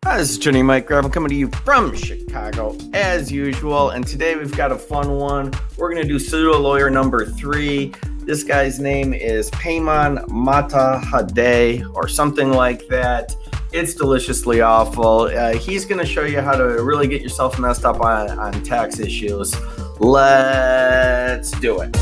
Hi, this is Johnny Mike Grab. I'm coming to you from Chicago as usual, and today we've got a fun one. We're going to do pseudo lawyer number 3. This guy's name is Peymon Mottahedeh or something like that. It's deliciously awful. He's going to show you how to really get yourself messed up on tax issues. Let's do it.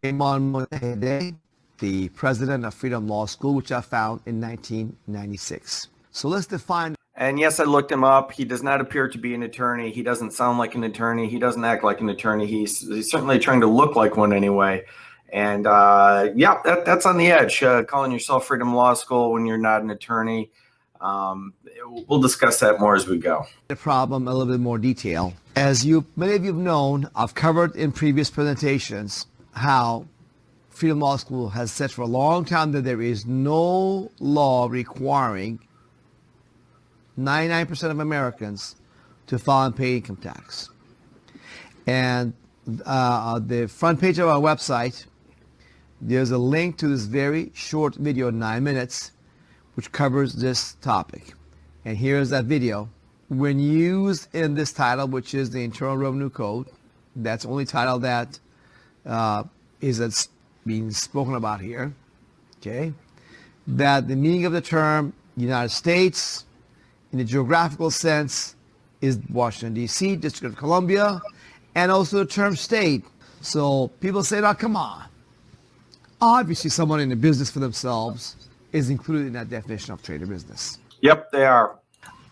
Peymon Mottahedeh, the president of Freedom Law School, which I found in 1996. So let's define. And yes, I looked him up. He does not appear to be an attorney. He doesn't sound like an attorney. He doesn't act like an attorney. He's certainly trying to look like one anyway. And yeah, that's on the edge, calling yourself Freedom Law School when you're not an attorney. We'll discuss that more as we go. The problem, a little bit more detail. As many of you have known, I've covered in previous presentations how Freedom Law School has said for a long time that there is no law requiring 99% of Americans to file and pay income tax. And the front page of our website, there's a link to this very short video, 9 minutes, which covers this topic. And here's that video. When used in this title, which is the Internal Revenue Code, that's the only title that that's being spoken about here, okay, that the meaning of the term United States in the geographical sense is Washington, D.C., District of Columbia, and also the term state. So people say, now come on. Obviously, someone in the business for themselves is included in that definition of trade or business. Yep, they are.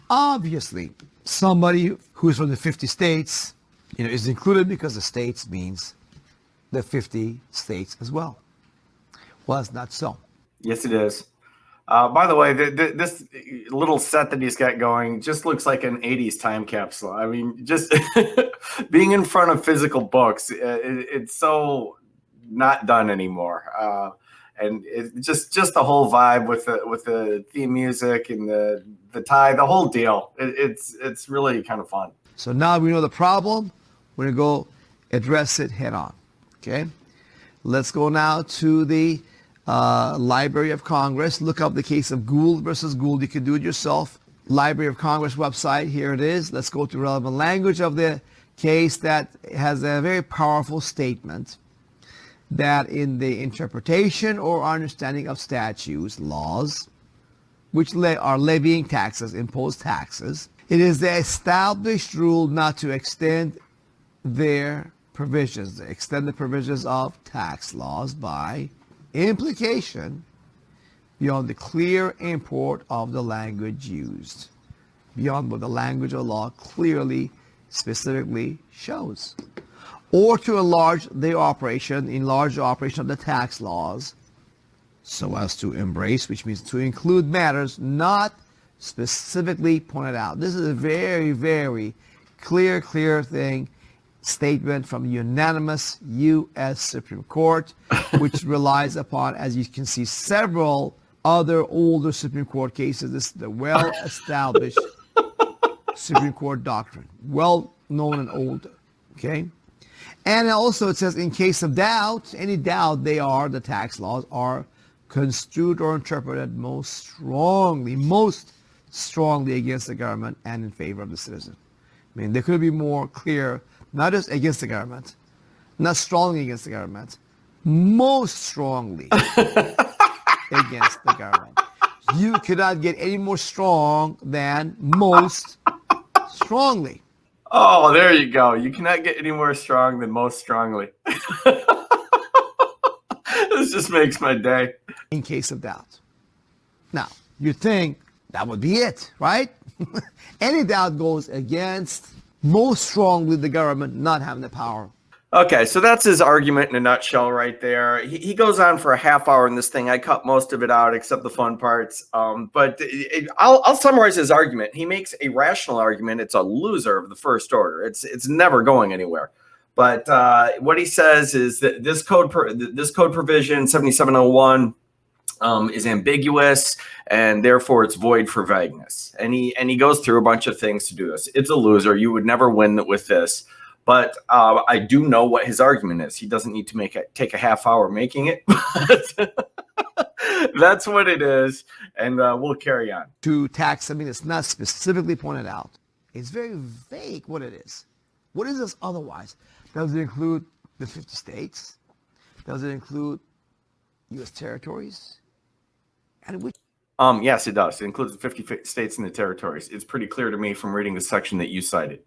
Obviously, somebody who is from the 50 states, is included because the states means the 50 states as well. Well, it's not so. Yes, it is. By the way, this little set that he's got going just looks like an 80s time capsule. I mean, just being in front of physical books, it's so not done anymore. And it's just the whole vibe with the theme music and the tie, the whole deal. It's really kind of fun. So now we know the problem. We're going to go address it head on. Okay, let's go now to the Library of Congress. Look up the case of Gould versus Gould. You can do it yourself. Library of Congress website. Here it is. Let's go to relevant language of the case that has a very powerful statement that in the interpretation or understanding of statutes, laws, which are levying taxes, impose taxes, it is the established rule not to extend their provisions, extend the provisions of tax laws by implication beyond the clear import of the language used, beyond what the language of law clearly, specifically shows, or to enlarge the operation of the tax laws so as to embrace, which means to include matters not specifically pointed out. This is a very, very clear thing. Statement from unanimous U.S. Supreme Court, which relies upon, as you can see, several other older Supreme Court cases. This is the well-established Supreme Court doctrine, well known and old. Okay, and also it says, in case of doubt, any doubt, the tax laws are construed or interpreted most strongly against the government and in favor of the citizen. I mean, there could be more clear. Not just against the government, not strongly against the government, most strongly against the government. You cannot get any more strong than most strongly. Oh, there you go. You cannot get any more strong than most strongly. This just makes my day. In case of doubt. Now, you think that would be it, right? Any doubt goes against most strongly the government not having the power. Okay, so that's his argument in a nutshell right there. He goes on for a half hour in this thing. I cut most of it out except the fun parts. But I'll summarize his argument. He makes a rational argument. It's a loser of the first order. It's never going anywhere. But what he says is that this code provision 7701 is ambiguous, and therefore it's void for vagueness. And he goes through a bunch of things to do this. It's a loser. You would never win with this. But I do know what his argument is. He doesn't need to take a half hour making it. That's what it is, and we'll carry on. To tax something that's not specifically pointed out. It's very vague what it is. What is this otherwise? Does it include the 50 states? Does it include U.S. territories? And which? Yes, it does. It includes the 50 states and the territories. It's pretty clear to me from reading the section that you cited.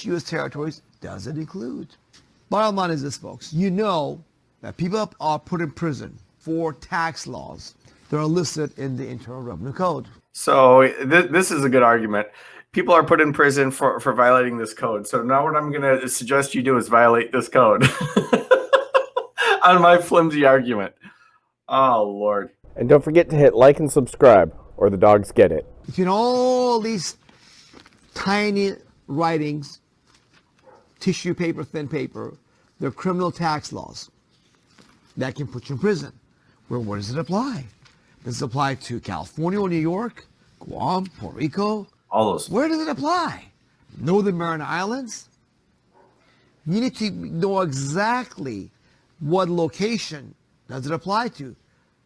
U.S. territories does it include? Bottom line is this, folks. You know that people are put in prison for tax laws that are listed in the Internal Revenue Code. So this is a good argument. People are put in prison for violating this code. So now what I'm going to suggest you do is violate this code on my flimsy argument. Oh, Lord. And don't forget to hit like and subscribe, or the dogs get it. You know, all these tiny writings, tissue paper, thin paper, they're criminal tax laws that can put you in prison. Well, where does it apply? Does it apply to California or New York, Guam, Puerto Rico? All those. Where does it apply? Northern Mariana Islands? You need to know exactly what location does it apply to.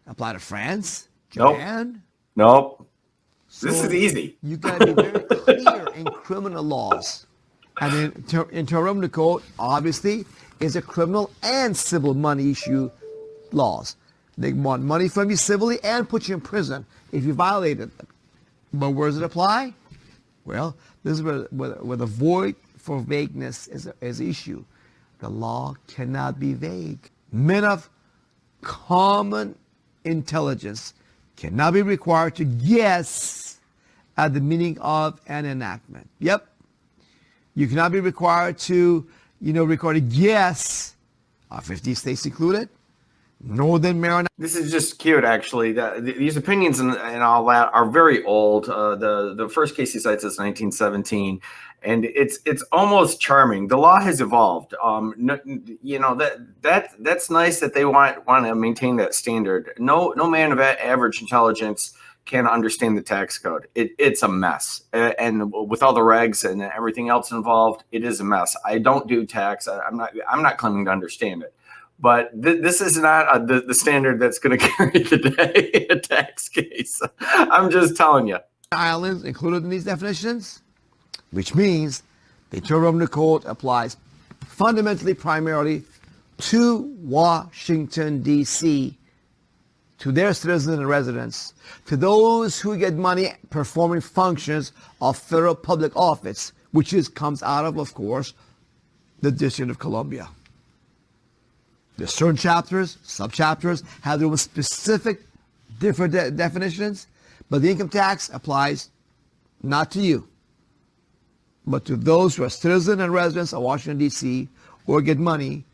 Apply to France? Japan? Nope. So this is easy. You got to be very clear in criminal laws. And in Internal Revenue Code, obviously, is a criminal and civil money issue laws. They want money from you civilly and put you in prison if you violated them. But where does it apply? Well, this is where the void for vagueness is an issue. The law cannot be vague. Men of common intelligence cannot be required to guess at the meaning of an enactment. Yep. You cannot be required to, record a guess. 50 states included. Northern Mariana. This is just cute, actually. These opinions and all that are very old. The first case he cites is 1917, and it's almost charming. The law has evolved. That's nice that they want to maintain that standard. No man of average intelligence can understand the tax code. It's a mess, and with all the regs and everything else involved, it is a mess. I don't do tax. I'm not claiming to understand it. But this is not the standard that's going to carry the day in a tax case. I'm just telling you. Islands included in these definitions, which means the Internal Revenue Code applies fundamentally, primarily to Washington, D.C., to their citizens and residents, to those who get money performing functions of federal public office, which comes out of course, the District of Columbia. There's certain chapters, subchapters, have their own specific different definitions, but the income tax applies not to you, but to those who are citizens and residents of Washington, D.C., or get money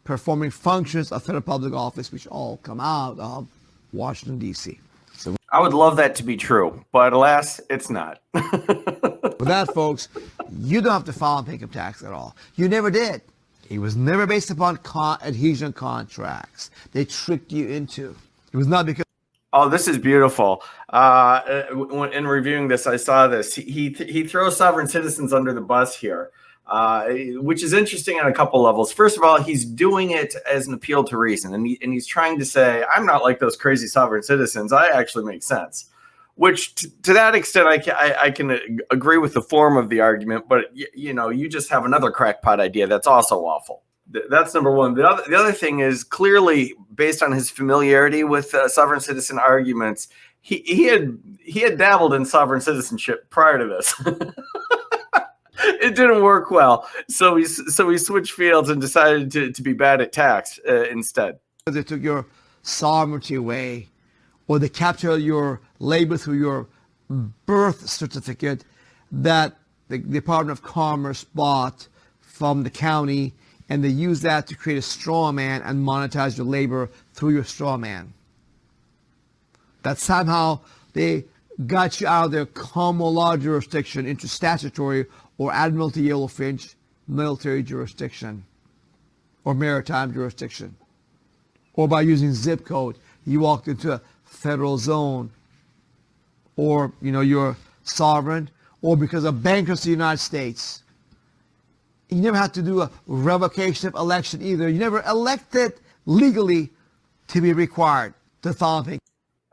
performing functions of federal public office, which all come out of Washington, D.C. So I would love that to be true, but alas, it's not. with that, folks, you don't have to file income tax at all. You never did. It was never based upon adhesion contracts. They tricked you into. It was not because. Oh, this is beautiful. In reviewing this, I saw this. He throws sovereign citizens under the bus here, which is interesting on a couple levels. First of all, he's doing it as an appeal to reason, and he's trying to say, I'm not like those crazy sovereign citizens. I actually make sense. Which, to that extent, I can agree with the form of the argument, but you just have another crackpot idea that's also awful. That's number one. The other thing is, clearly based on his familiarity with sovereign citizen arguments, he had dabbled in sovereign citizenship prior to this. It didn't work well, so he switched fields and decided to be bad at tax instead. They took your sovereignty away, or they capture your labor through your birth certificate that the Department of Commerce bought from the county, and they use that to create a straw man and monetize your labor through your straw man. That somehow they got you out of their common law jurisdiction into statutory or admiralty yellowfinch military jurisdiction or maritime jurisdiction. Or by using zip code, you walked into a federal zone, or you're sovereign, or because of bankruptcy of the United States, You never had to do a revocation of election either. You never elected legally to be required to file things.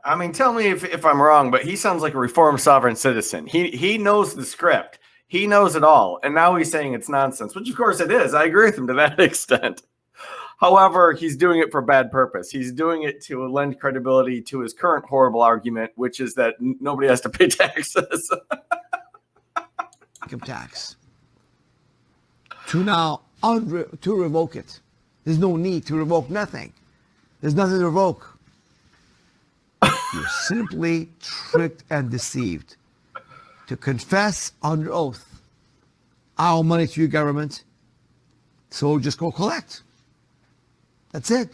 I mean, tell me if I'm wrong, but he sounds like a reformed sovereign citizen. He knows the script. He knows it all. And now he's saying it's nonsense, which of course it is. I agree with him to that extent. However, he's doing it for bad purpose. He's doing it to lend credibility to his current horrible argument, which is that nobody has to pay taxes. Income tax. To now to revoke it. There's no need to revoke nothing. There's nothing to revoke. You're simply tricked and deceived. To confess under oath our money to your government, so just go collect. That's it.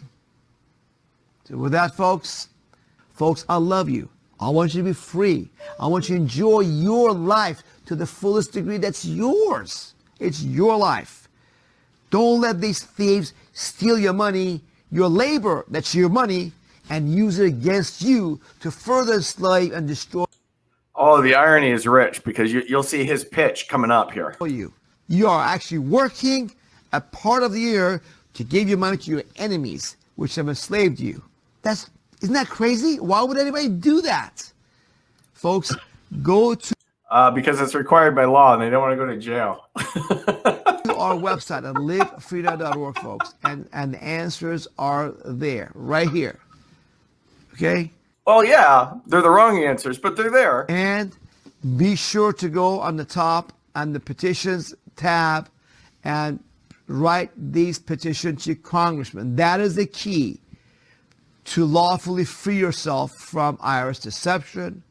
So with that, folks, I love you. I want you to be free. I want you to enjoy your life to the fullest degree that's yours. It's your life. Don't let these thieves steal your money, your labor, that's your money, and use it against you to further enslave and destroy Oh, the irony is rich, because you'll see his pitch coming up here. you. You are actually working a part of the year to give your money to your enemies, which have enslaved you. Isn't that crazy? Why would anybody do that? Folks, go to Because it's required by law and they don't want to go to jail. our website at livefreedom.org, folks, and the answers are there, right here. Okay? Well, yeah, they're the wrong answers, but they're there. And be sure to go on the top on the petitions tab and write these petitions to your congressman. That is the key to lawfully free yourself from IRS deception,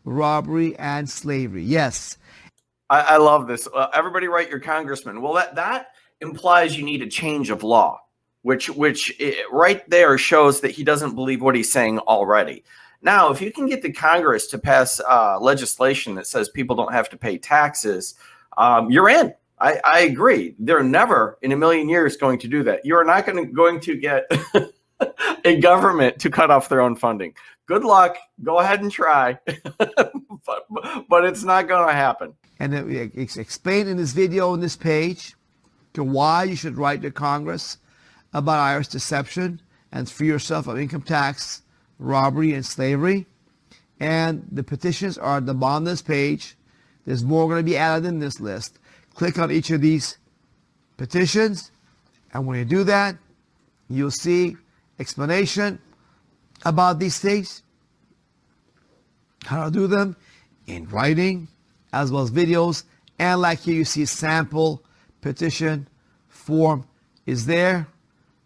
robbery, and slavery. Yes. I love this. Everybody write your congressman. Well, that implies you need a change of law, which right there shows that he doesn't believe what he's saying already. Now, if you can get the Congress to pass legislation that says people don't have to pay taxes, you're in. I agree. They're never in a million years going to do that. You're not going to get a government to cut off their own funding. Good luck. Go ahead and try, but it's not going to happen. And it's explained in this video on this page to why you should write to Congress about IRS deception and free yourself of income tax, robbery, and slavery. And the petitions are at the bottom of this page. There's more going to be added in this list. Click on each of these petitions, and when you do that, you'll see explanation about these things, how to do them in writing, as well as videos. And like here, you see a sample petition form is there,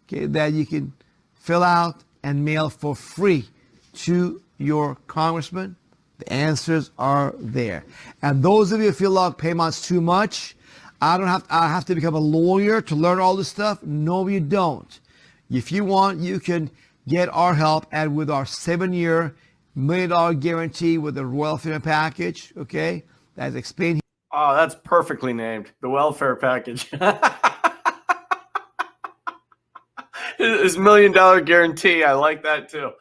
okay, that you can fill out and mail for free to your congressman. The answers are there. And those of you who feel like Paymon's too much, I have to become a lawyer to learn all this stuff. No, you don't. If you want, you can get our help, and with our 7-year $1 million guarantee with the welfare package, okay, that's explained. Oh, that's perfectly named. The welfare package. His $1 million guarantee. I like that too.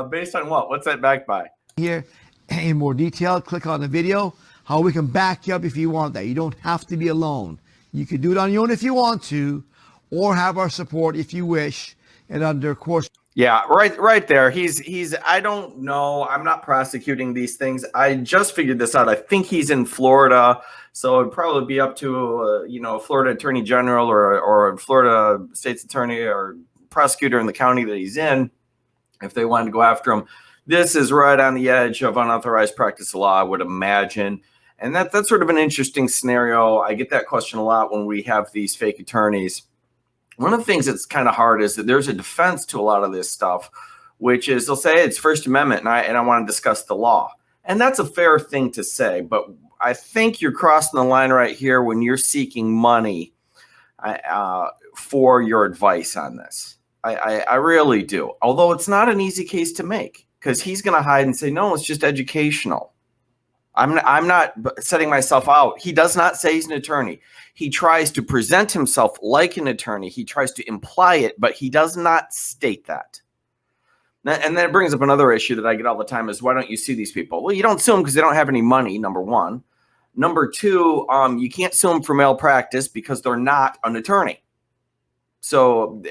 Based on what? What's that backed by? Here in more detail, click on the video, how we can back you up if you want that. You don't have to be alone. You can do it on your own if you want to, or have our support if you wish. And under course. Yeah, right there. He's I don't know. I'm not prosecuting these things. I just figured this out. I think he's in Florida, so it'd probably be up to a Florida Attorney General or a Florida State's Attorney or prosecutor in the county that he's in, if they wanted to go after him. This is right on the edge of unauthorized practice of law, I would imagine. And that's sort of an interesting scenario. I get that question a lot when we have these fake attorneys. One of the things that's kind of hard is that there's a defense to a lot of this stuff, which is they'll say it's First Amendment and I want to discuss the law. And that's a fair thing to say, but I think you're crossing the line right here when you're seeking money for your advice on this. I really do. Although it's not an easy case to make, because he's going to hide and say, no, it's just educational. I'm not setting myself out. He does not say he's an attorney. He tries to present himself like an attorney. He tries to imply it, but he does not state that. And that brings up another issue that I get all the time is, why don't you sue these people? Well, you don't sue them because they don't have any money, number one. Number two, you can't sue them for malpractice because they're not an attorney. So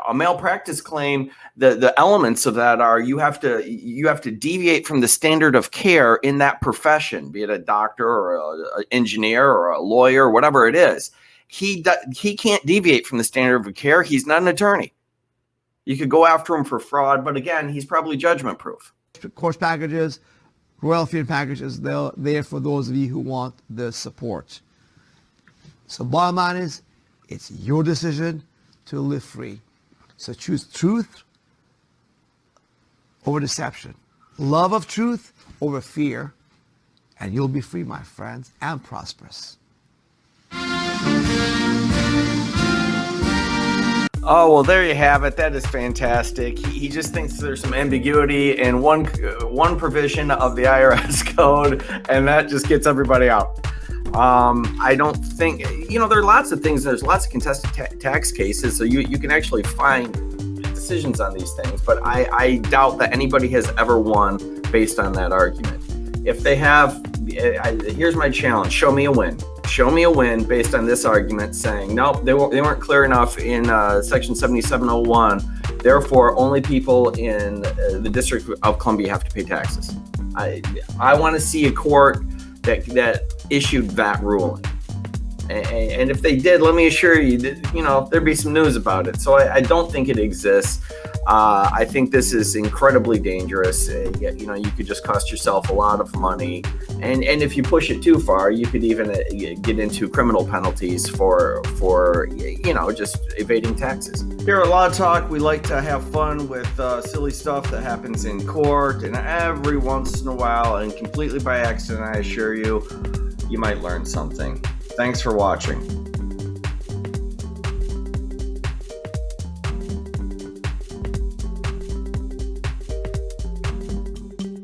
a malpractice claim, the elements of that are you have to deviate from the standard of care in that profession, be it a doctor or an engineer or a lawyer, whatever it is. He can't deviate from the standard of care. He's not an attorney. You could go after him for fraud, but again, he's probably judgment proof. Course packages, royalty packages, they're there for those of you who want the support. So bottom line is, it's your decision to live free. So choose truth over deception, love of truth over fear, and you'll be free, my friends, and prosperous. Oh, well, there you have it. That is fantastic. He just thinks there's some ambiguity in one provision of the IRS code, and that just gets everybody out. I don't think, there are lots of things. There's lots of contested tax cases, so you can actually find decisions on these things, but I doubt that anybody has ever won based on that argument. If they have, here's my challenge. Show me a win. Show me a win based on this argument saying, nope, they weren't clear enough in Section 7701. Therefore, only people in the District of Columbia have to pay taxes. I want to see a court that issued that ruling. And if they did, let me assure you that, there'd be some news about it. So I don't think it exists. I think this is incredibly dangerous. You could just cost yourself a lot of money. And if you push it too far, you could even get into criminal penalties for just evading taxes. Here at Law Talk, we like to have fun with silly stuff that happens in court, and every once in a while, and completely by accident, I assure you, you might learn something. Thanks for watching.